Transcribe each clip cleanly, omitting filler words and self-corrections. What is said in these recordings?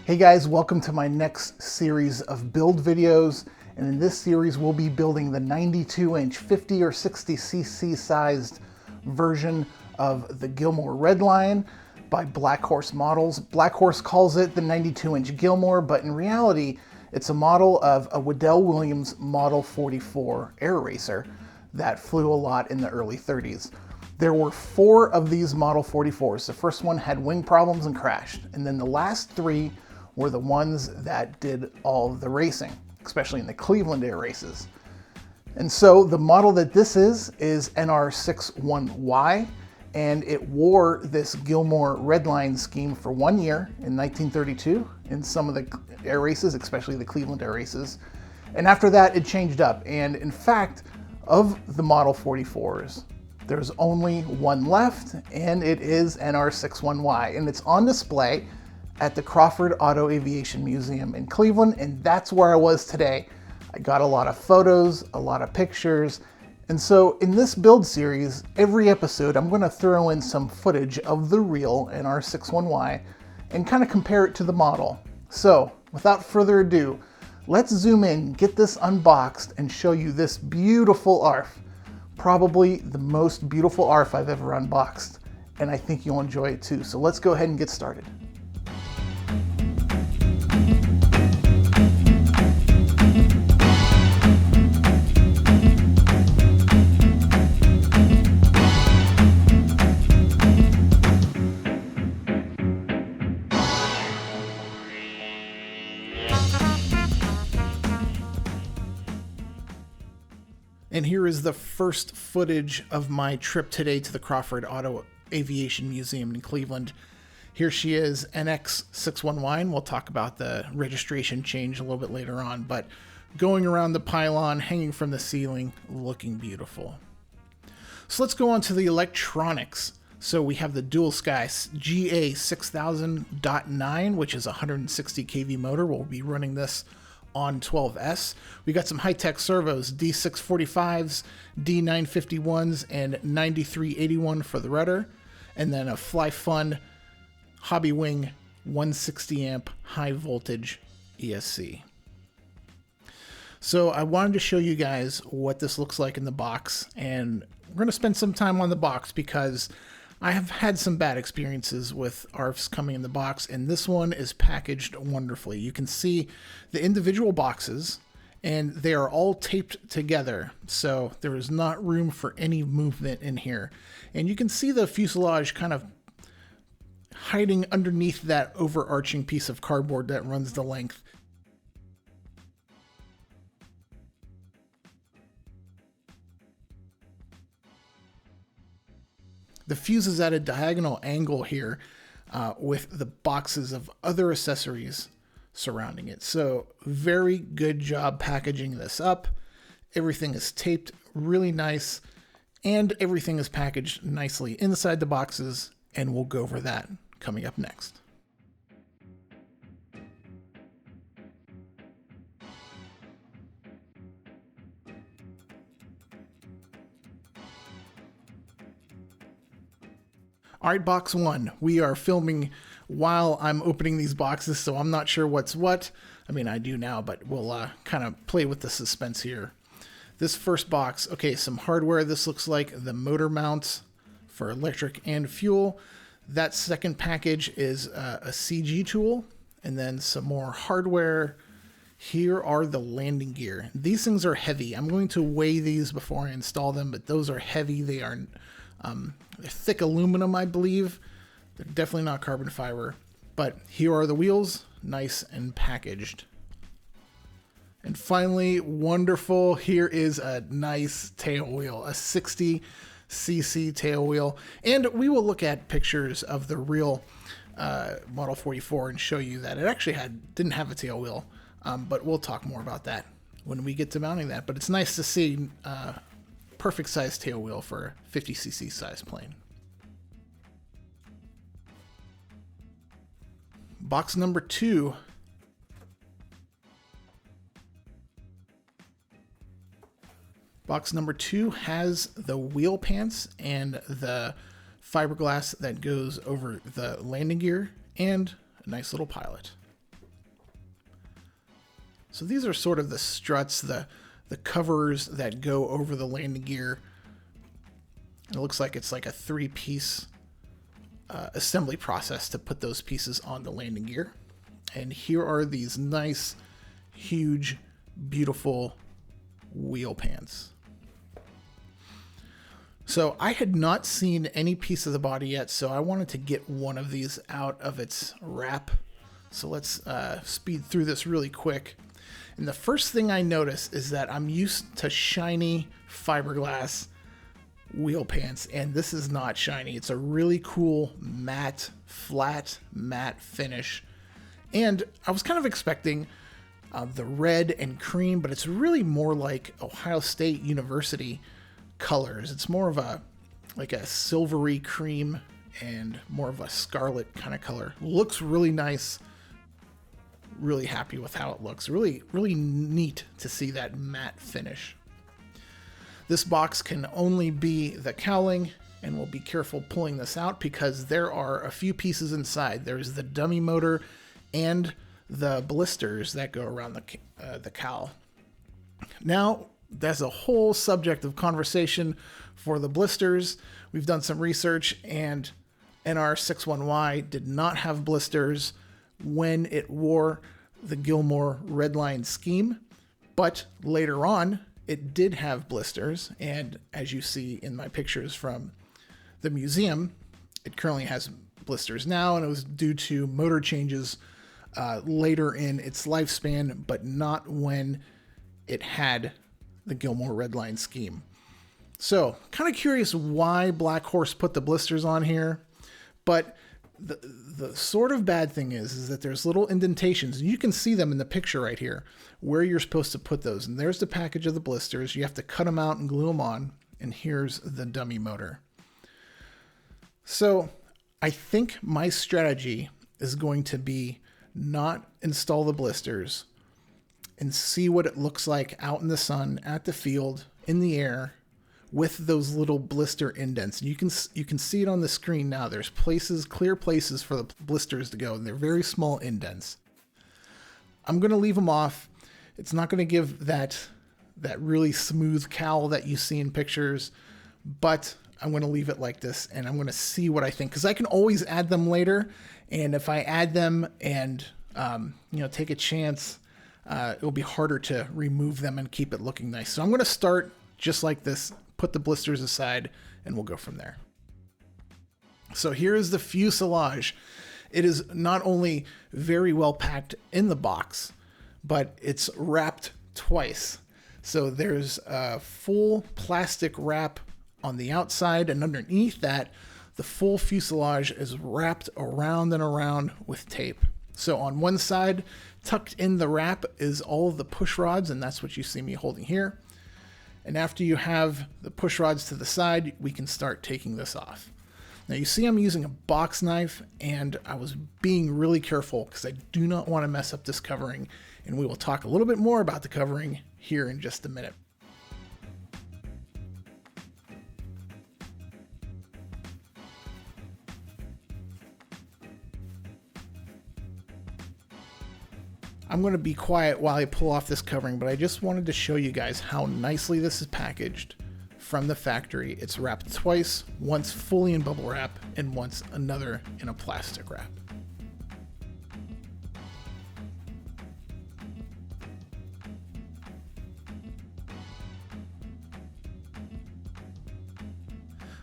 Hey guys, welcome to my next series of build videos. And in this series, we'll be building the 92-inch 50 or 60 cc sized version of the Gilmore Redline by Black Horse Models. Black Horse calls it the 92-inch Gilmore, but in reality, it's a model of a Waddell Williams Model 44 air racer that flew a lot in the early 30s. There were 4 of these Model 44s. The first one had wing problems and crashed, and then the last 3 were the ones that did all of the racing, especially in the Cleveland air races. And so the model that this is NR61Y, and it wore this Gilmore Redline scheme for 1 year in 1932 in some of the air races, especially the Cleveland air races. And after that, it changed up. And in fact, of the Model 44s, there's only one left, and it is NR61Y, and it's on display at the Crawford Auto Aviation Museum in Cleveland, and that's where I was today. I got a lot of photos, a lot of pictures, and so in this build series, every episode I'm going to throw in some footage of the real NR61Y and kind of compare it to the model. So without further ado, let's zoom in, get this unboxed, and show you this beautiful ARF. Probably the most beautiful ARF I've ever unboxed, and I think you'll enjoy it too. So let's go ahead and get started. And here is the first footage of my trip today to the Crawford Auto Aviation Museum in Cleveland. Here she is, NX61Y, and we'll talk about the registration change a little bit later on, but going around the pylon, hanging from the ceiling, looking beautiful. So let's go on to the electronics. So we have the Dual Sky GA6000.9, which is a 160 kV motor. We'll be running this on 12S. We got some high-tech servos, D645s, D951s, and 9381 for the rudder, and then a Fly Fun Hobby Wing 160 amp high voltage ESC. So I wanted to show you guys what this looks like in the box, and we're going to spend some time on the box because I have had some bad experiences with ARFs coming in the box, and this one is packaged wonderfully. You can see the individual boxes, and they are all taped together, so there is not room for any movement in here. And you can see the fuselage kind of hiding underneath that overarching piece of cardboard that runs the length. The fuse is at a diagonal angle here with the boxes of other accessories surrounding it. So very good job packaging this up. Everything is taped really nice, and everything is packaged nicely inside the boxes, and we'll go over that coming up next. All right, box one. We are filming while I'm opening these boxes, so I'm not sure what's what. I mean, I do now, but we'll kind of play with the suspense here. This first box, okay, some hardware. This looks like the motor mounts for electric and fuel. That second package is a CG tool, and then some more hardware. Here are the landing gear. These things are heavy. I'm going to weigh these before I install them, but those are heavy. They are they're thick aluminum, I believe. They're definitely not carbon fiber. But here are the wheels, nice and packaged. And finally, wonderful, here is a nice tail wheel, a 60cc tail wheel. And we will look at pictures of the real Model 44 and show you that it actually didn't have a tail wheel. But we'll talk more about that when we get to mounting that. But it's nice to see perfect size tail wheel for a 50cc size plane. Box number 2. Box number 2 has the wheel pants and the fiberglass that goes over the landing gear and a nice little pilot. So these are sort of the struts, the covers that go over the landing gear. It looks like it's like a 3-piece assembly process to put those pieces on the landing gear. And here are these nice, huge, beautiful wheel pans. So I had not seen any piece of the body yet, so I wanted to get one of these out of its wrap. So let's speed through this really quick. And the first thing I notice is that I'm used to shiny fiberglass wheel pans, and this is not shiny. It's a really cool matte, flat matte finish. And I was kind of expecting the red and cream, but it's really more like Ohio State University colors. It's more of a like a silvery cream and more of a scarlet kind of color. Looks really nice. Really happy with how it looks. Really neat to see that matte finish. This box can only be the cowling, and we'll be careful pulling this out because there are a few pieces inside. There's the dummy motor and the blisters that go around the cowl. Now, that's a whole subject of conversation for the blisters. We've done some research, and NR61Y did not have blisters when it wore the Gilmore Redline scheme, but later on it did have blisters, and as you see in my pictures from the museum, it currently has blisters now, and it was due to motor changes later in its lifespan, but not when it had the Gilmore Redline scheme. So kind of curious why Black Horse put the blisters on here, but the sort of bad thing is that there's little indentations, and you can see them in the picture right here where you're supposed to put those. And there's the package of the blisters. You have to cut them out and glue them on. And here's the dummy motor. So I think my strategy is going to be not install the blisters and see what it looks like out in the sun, at the field, in the air, with those little blister indents. And you can see it on the screen now. There's clear places for the blisters to go, and they're very small indents. I'm going to leave them off. It's not going to give that really smooth cowl that you see in pictures, but I'm going to leave it like this, and I'm going to see what I think, because I can always add them later. And if I add them and take a chance, it'll be harder to remove them and keep it looking nice. So I'm going to start just like this, put the blisters aside, and we'll go from there. So here is the fuselage. It is not only very well packed in the box, but it's wrapped twice. So there's a full plastic wrap on the outside, and underneath that, the full fuselage is wrapped around and around with tape. So on one side, tucked in the wrap, is all of the push rods, and that's what you see me holding here. And after you have the push rods to the side, we can start taking this off. Now you see I'm using a box knife, and I was being really careful because I do not want to mess up this covering, and we will talk a little bit more about the covering here in just a minute. I'm going to be quiet while I pull off this covering, but I just wanted to show you guys how nicely this is packaged from the factory. It's wrapped twice, once fully in bubble wrap and once another in a plastic wrap.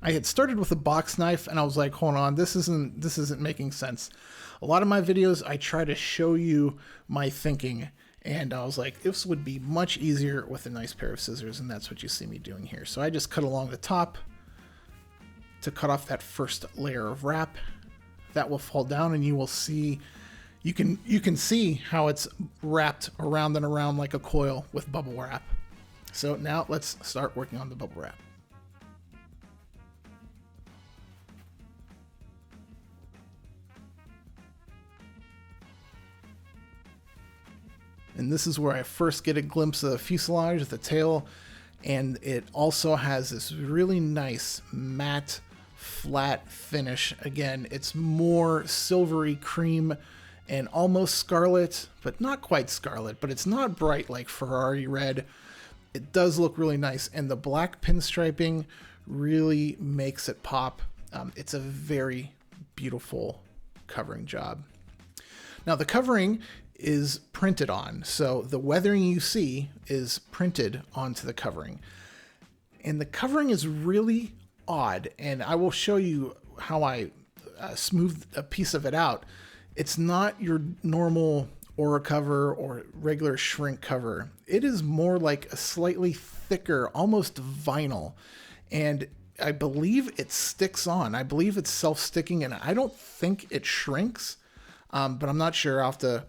I had started with a box knife, and I was like, hold on, this isn't making sense. A lot of my videos, I try to show you my thinking, and I was like, this would be much easier with a nice pair of scissors, and that's what you see me doing here. So I just cut along the top to cut off that first layer of wrap. That will fall down, and you will see, you can see how it's wrapped around and around like a coil with bubble wrap. So now let's start working on the bubble wrap. And this is where I first get a glimpse of the fuselage, the tail, and it also has this really nice matte, flat finish. Again, it's more silvery cream and almost scarlet, but not quite scarlet, but it's not bright like Ferrari red. It does look really nice, and the black pinstriping really makes it pop. It's a very beautiful covering job. Now the covering is printed on, so the weathering you see is printed onto the covering. And the covering is really odd, and I will show you how I smooth a piece of it out. It's not your normal Aura cover or regular shrink cover. It is more like a slightly thicker, almost vinyl, and I believe it sticks on. I believe it's self-sticking, and I don't think it shrinks, but I'm not sure. I'll have to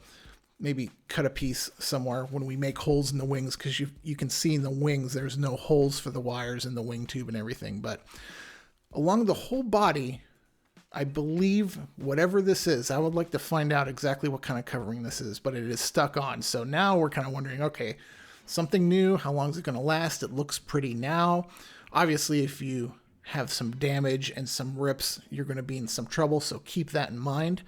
maybe cut a piece somewhere when we make holes in the wings, because you can see in the wings there's no holes for the wires in the wing tube and everything. But along the whole body, I believe whatever this is, I would like to find out exactly what kind of covering this is, but it is stuck on. So now we're kind of wondering, okay, something new, how long is it going to last? It looks pretty now. Obviously, if you have some damage and some rips, you're going to be in some trouble, so keep that in mind.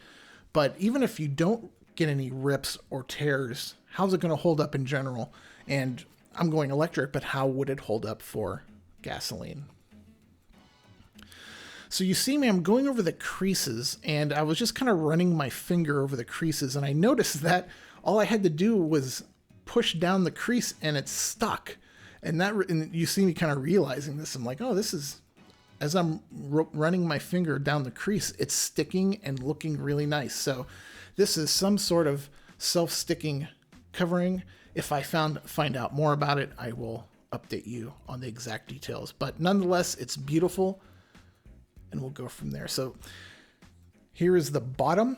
But even if you don't get any rips or tears, how's it going to hold up in general? And I'm going electric, but how would it hold up for gasoline? So you see me, I'm going over the creases, and I was just kind of running my finger over the creases, and I noticed that all I had to do was push down the crease and it's stuck. And you see me kind of realizing this. I'm like, oh, this is, as I'm running my finger down the crease, it's sticking and looking really nice. So this is some sort of self-sticking covering. If I find out more about it, I will update you on the exact details. But nonetheless, it's beautiful, and we'll go from there. So here is the bottom.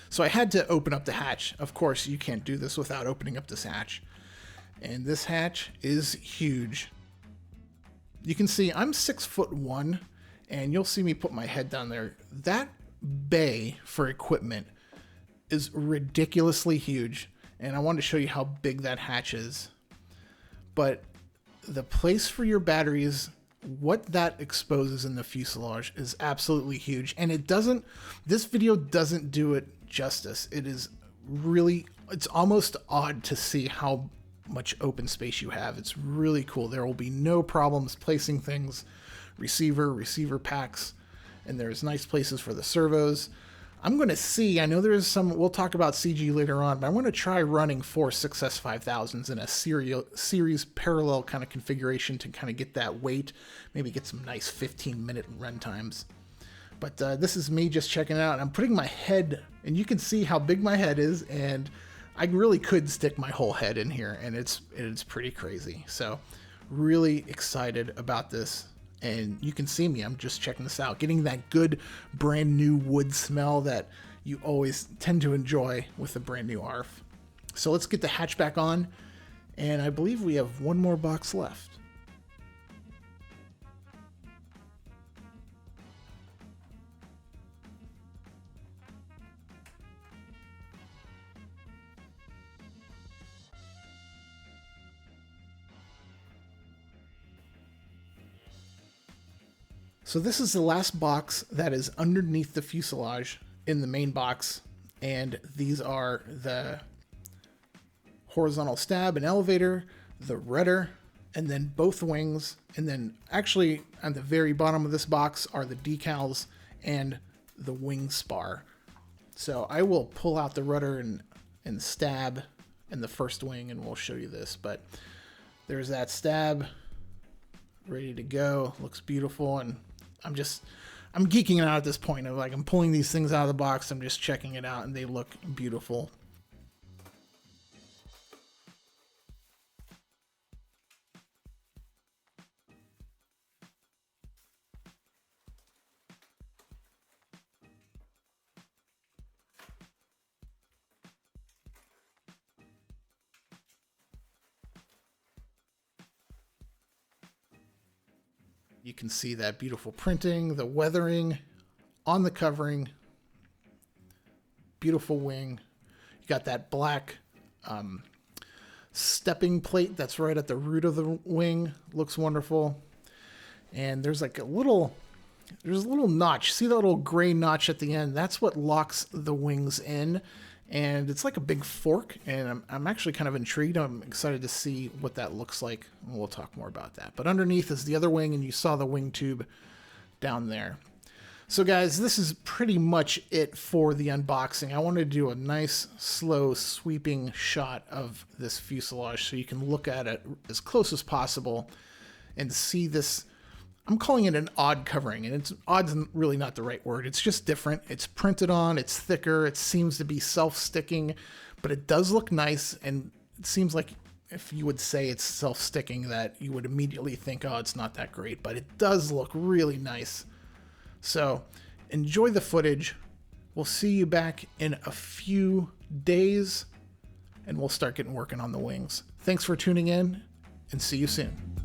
So I had to open up the hatch. Of course, you can't do this without opening up this hatch. And this hatch is huge. You can see I'm 6'1", and you'll see me put my head down there. That bay for equipment is ridiculously huge, and I wanted to show you how big that hatch is. But the place for your batteries, what that exposes in the fuselage, is absolutely huge. And this video doesn't do it justice. It is really, it's almost odd to see how much open space you have. It's really cool. There will be no problems placing things, receiver packs, and there's nice places for the servos. I'm going to see, I know there's some, we'll talk about CG later on, but I'm going to try running 4 6S5000s in a series parallel kind of configuration to kind of get that weight, maybe get some nice 15-minute run times. But this is me just checking it out. I'm putting my head, and you can see how big my head is, and I really could stick my whole head in here, and it's pretty crazy. So really excited about this. And you can see me, I'm just checking this out, getting that good brand new wood smell that you always tend to enjoy with a brand new ARF. So let's get the hatch back on, and I believe we have one more box left. So this is the last box that is underneath the fuselage in the main box, and these are the horizontal stab and elevator, the rudder, and then both wings, and then actually on the very bottom of this box are the decals and the wing spar. So I will pull out the rudder and stab in the first wing, and we'll show you this, but there's that stab ready to go. Looks beautiful, and I'm geeking out at this point of like, I'm pulling these things out of the box, I'm just checking it out, and they look beautiful. You can see that beautiful printing, the weathering on the covering, beautiful wing. You got that black stepping plate that's right at the root of the wing. Looks wonderful. And there's like a little notch. See that little gray notch at the end? That's what locks the wings in. And it's like a big fork, and I'm actually kind of intrigued. I'm excited to see what that looks like, and we'll talk more about that. But underneath is the other wing, and you saw the wing tube down there. So guys, this is pretty much it for the unboxing. I wanted to do a nice, slow, sweeping shot of this fuselage so you can look at it as close as possible and see this. I'm calling it an odd covering, and it's odd's really not the right word. It's just different. It's printed on, it's thicker, it seems to be self-sticking, but it does look nice, and it seems like if you would say it's self-sticking that you would immediately think, oh, it's not that great, but it does look really nice. So enjoy the footage. We'll see you back in a few days, and we'll start getting working on the wings. Thanks for tuning in, and see you soon.